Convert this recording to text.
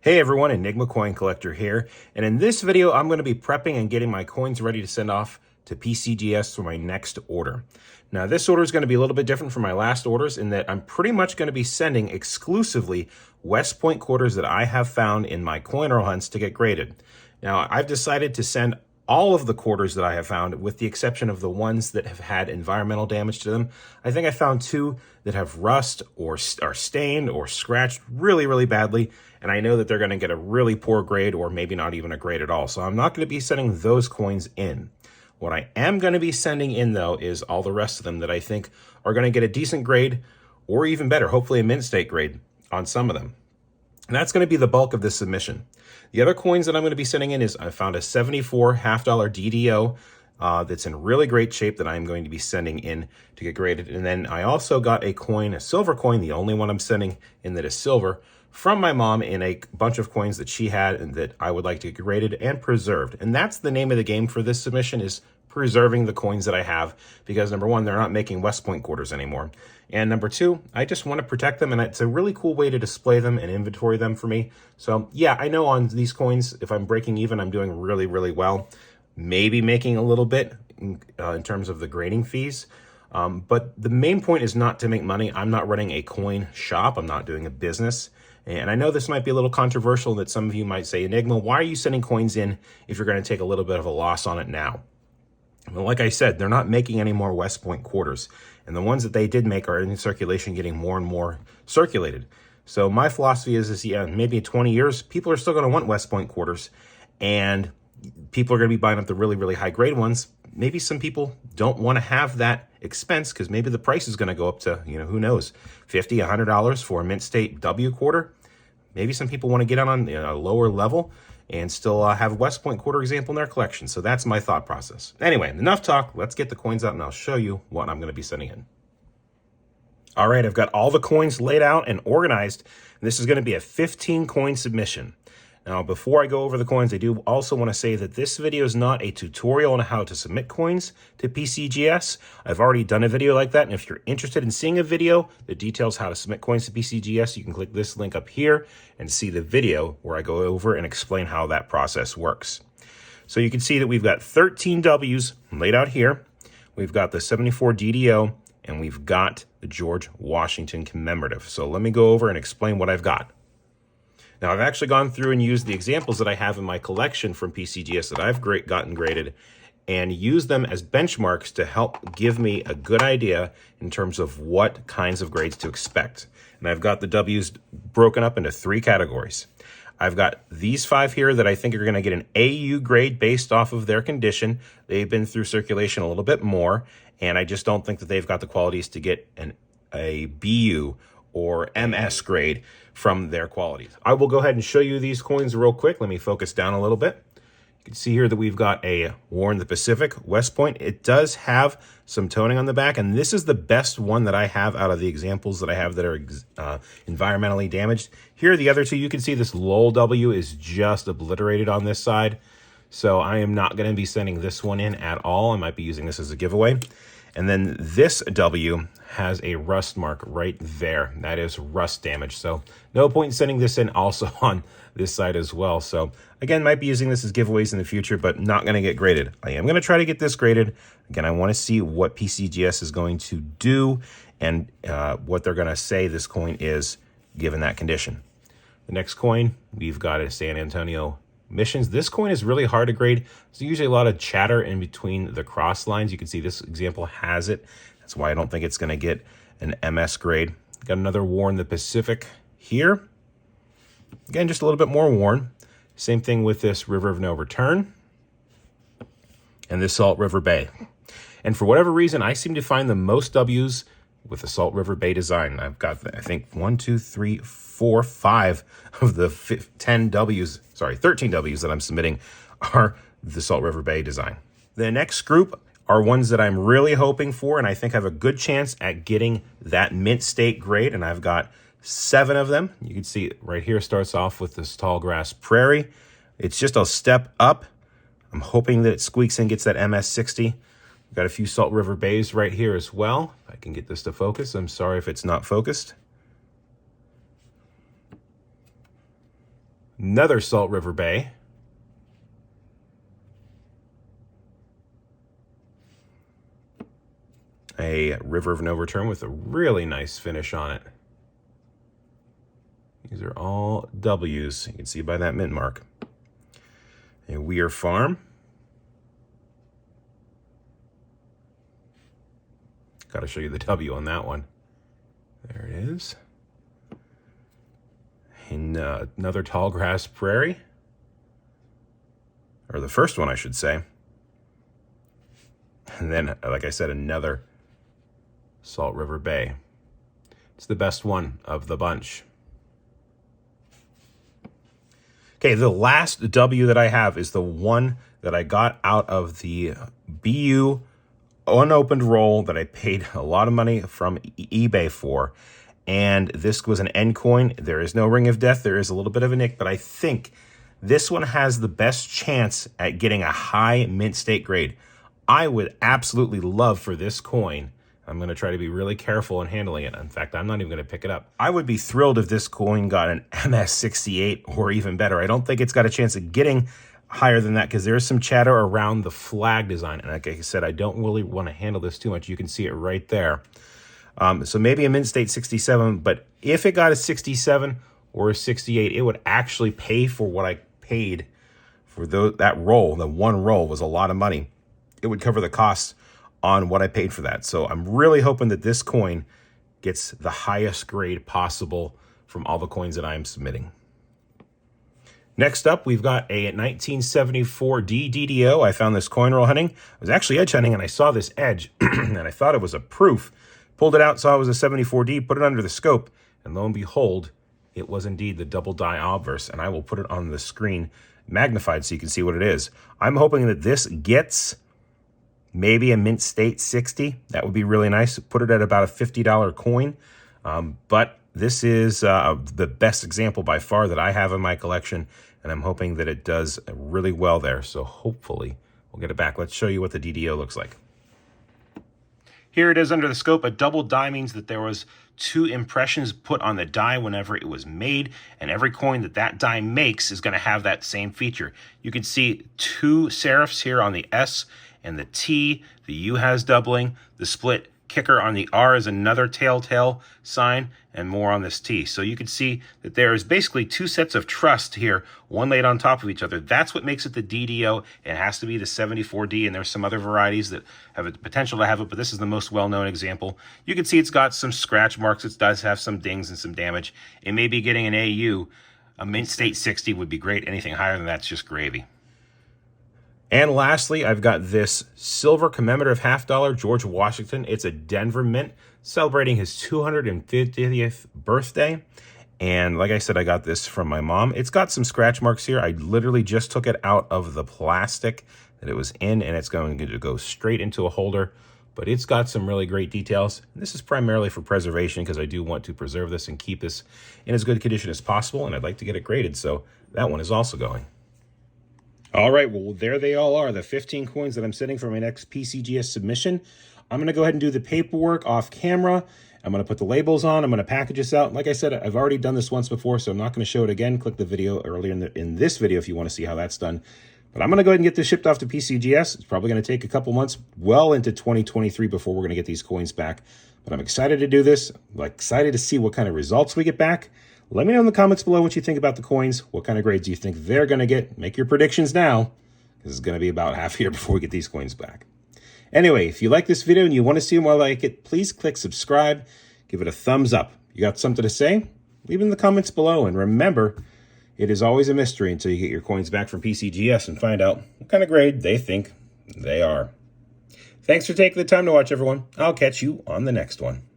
Hey everyone, EnigmaCoinCollector here, and in this video I'm going to be prepping and getting my coins ready to send off to PCGS for my next order. Now this order is going to be a little bit different from my last orders in that I'm pretty much going to be sending exclusively West Point quarters that I have found in my coin roll hunts to get graded. Now I've decided to send all of the quarters that I have found, with the exception of the ones that have had environmental damage to them. I think I found two that have rust or are stained or scratched really badly, and I know that they're going to get a really poor grade or maybe not even a grade at all. So I'm not going to be sending those coins in. What I am going to be sending in, though, is all the rest of them that I think are going to get a decent grade or even better, hopefully a mint state grade on some of them. And that's going to be the bulk of this submission. The other coins that I'm going to be sending in is I found a 74 half-dollar DDO that's in really great shape that I'm going to be sending in to get graded. And then I also got a coin, a silver coin, the only one I'm sending in that is silver, from my mom in a bunch of coins that she had and that I would like to get graded and preserved. And that's the name of the game for this submission, is preserving the coins that I have, because number one, they're not making West Point quarters anymore. And number two, I just want to protect them, and it's a really cool way to display them and inventory them for me. So yeah, I know on these coins, if I'm breaking even, I'm doing really well. Maybe making a little bit in terms of the grading fees. But the main point is not to make money. I'm not running a coin shop. I'm not doing a business. And I know this might be a little controversial, that some of you might say, Enigma, why are you sending coins in if you're going to take a little bit of a loss on it now? Well, like I said, they're not making any more West Point quarters. And the ones that they did make are in circulation, getting more and more circulated. So my philosophy is yeah, maybe in 20 years, people are still going to want West Point quarters. And people are going to be buying up the really high grade ones. Maybe some people don't want to have that expense because maybe the price is going to go up to, who knows, $50, $100 for a mint state W quarter. Maybe some people want to get on a lower level and still have a West Point quarter example in their collection. So that's my thought process. Anyway, enough talk. Let's get the coins out and I'll show you what I'm going to be sending in. All right, I've got all the coins laid out and organized. This is going to be a 15 coin submission. Now, before I go over the coins, I do also want to say that this video is not a tutorial on how to submit coins to PCGS. I've already done a video like that, and if you're interested in seeing a video that details how to submit coins to PCGS, you can click this link up here and see the video where I go over and explain how that process works. So you can see that we've got 13 Ws laid out here. We've got the 74 DDO, and we've got the George Washington commemorative. So let me go over and explain what I've got. Now, I've actually gone through and used the examples that I have in my collection from PCGS that I've gotten graded and used them as benchmarks to help give me a good idea in terms of what kinds of grades to expect. And I've got the W's broken up into 3 categories. I've got these 5 here that I think are going to get an AU grade based off of their condition. They've been through circulation a little bit more, and I just don't think that they've got the qualities to get a BU or MS grade from their qualities. I will go ahead and show you these coins real quick. Let me focus down a little bit. You can see here that we've got a Warren the Pacific West Point. It does have some toning on the back, and this is the best one that I have out of the examples that I have that are environmentally damaged. Here are the other two. You can see this Lowell W is just obliterated on this side, so I am not going to be sending this one in at all. I might be using this as a giveaway. And then this W has a rust mark right there. That is rust damage. So no point in sending this in also on this side as well. So again, might be using this as giveaways in the future, but not going to get graded. I am going to try to get this graded. Again, I want to see what PCGS is going to do and what they're going to say this coin is given that condition. The next coin, we've got a San Antonio Missions. This coin is really hard to grade. There's usually a lot of chatter in between the cross lines. You can see this example has it. That's why I don't think it's going to get an MS grade. Got another Warren the Pacific here. Again, just a little bit more worn. Same thing with this River of No Return and this Salt River Bay. And for whatever reason, I seem to find the most W's with the Salt River Bay design. I've got, I think, 1, 2, 3, 4, 5 of the 13 W's that I'm submitting are the Salt River Bay design. The next group are ones that I'm really hoping for, and I think have a good chance at getting that mint state grade, and I've got 7 of them. You can see right here starts off with this Tall Grass Prairie. It's just a step up. I'm hoping that it squeaks and gets that MS60. We've got a few Salt River Bays right here as well. If I can get this to focus. I'm sorry if it's not focused. Another Salt River Bay. A River of No Return with a really nice finish on it. These are all W's. You can see by that mint mark. A Weir Farm. Got to show you the W on that one. There it is. And another Tallgrass Prairie. Or the first one, I should say. And then, like I said, another Salt River Bay. It's the best one of the bunch. Okay, the last W that I have is the one that I got out of the BU unopened roll that I paid a lot of money from eBay for. And this was an N coin. There is no Ring of Death. There is a little bit of a nick, but I think this one has the best chance at getting a high mint state grade. I would absolutely love for this coin. I'm going to try to be really careful in handling it. In fact, I'm not even going to pick it up. I would be thrilled if this coin got an MS68 or even better. I don't think it's got a chance of getting higher than that because there is some chatter around the flag design. And like I said, I don't really want to handle this too much. You can see it right there. So maybe a mint state 67, but if it got a 67 or a 68, it would actually pay for what I paid for that roll. The one roll was a lot of money. It would cover the costs on what I paid for that. So I'm really hoping that this coin gets the highest grade possible from all the coins that I'm submitting. Next up, we've got a 1974D DDO. I found this coin roll hunting. I was actually edge hunting and I saw this edge and I thought it was a proof. Pulled it out, saw it was a 74D, put it under the scope, and lo and behold, it was indeed the double die obverse. And I will put it on the screen magnified so you can see what it is. I'm hoping that this gets maybe a mint state 60. That would be really nice. Put it at about a $50 coin. But this is the best example by far that I have in my collection, and I'm hoping that it does really well there. So hopefully we'll get it back. Let's show you what the DDO looks like. Here it is under the scope. A double die means that there was 2 impressions put on the die whenever it was made, and every coin that that die makes is going to have that same feature. You can see 2 serifs here on the S and the T. The U has doubling. The split kicker on the R is another telltale sign, and more on this T. So you can see that there is basically 2 sets of trust here, one laid on top of each other. That's what makes it the DDO. It has to be the 74D, and there's some other varieties that have the potential to have it, but this is the most well-known example. You can see it's got some scratch marks. It does have some dings and some damage. It may be getting an AU. A mint state 60 would be great. Anything higher than that's just gravy. And lastly, I've got this silver commemorative $50 George Washington. It's a Denver mint celebrating his 250th birthday. And like I said, I got this from my mom. It's got some scratch marks here. I literally just took it out of the plastic that it was in, and it's going to go straight into a holder. But it's got some really great details. And this is primarily for preservation because I do want to preserve this and keep this in as good condition as possible, and I'd like to get it graded. So that one is also going. All right, well, there they all are, the 15 coins that I'm setting for my next PCGS submission. I'm going to go ahead and do the paperwork off camera. I'm going to put the labels on. I'm going to package this out. Like I said, I've already done this once before, so I'm not going to show it again. Click the video earlier in this video if you want to see how that's done. But I'm going to go ahead and get this shipped off to PCGS. It's probably going to take a couple months, well into 2023, before we're going to get these coins back. But I'm excited to do this. I'm excited to see what kind of results we get back. Let me know in the comments below what you think about the coins. What kind of grades do you think they're going to get? Make your predictions now, because it's going to be about half a year before we get these coins back. Anyway, if you like this video and you want to see more like it, please click subscribe. Give it a thumbs up. You got something to say? Leave it in the comments below. And remember, it is always a mystery until you get your coins back from PCGS and find out what kind of grade they think they are. Thanks for taking the time to watch, everyone. I'll catch you on the next one.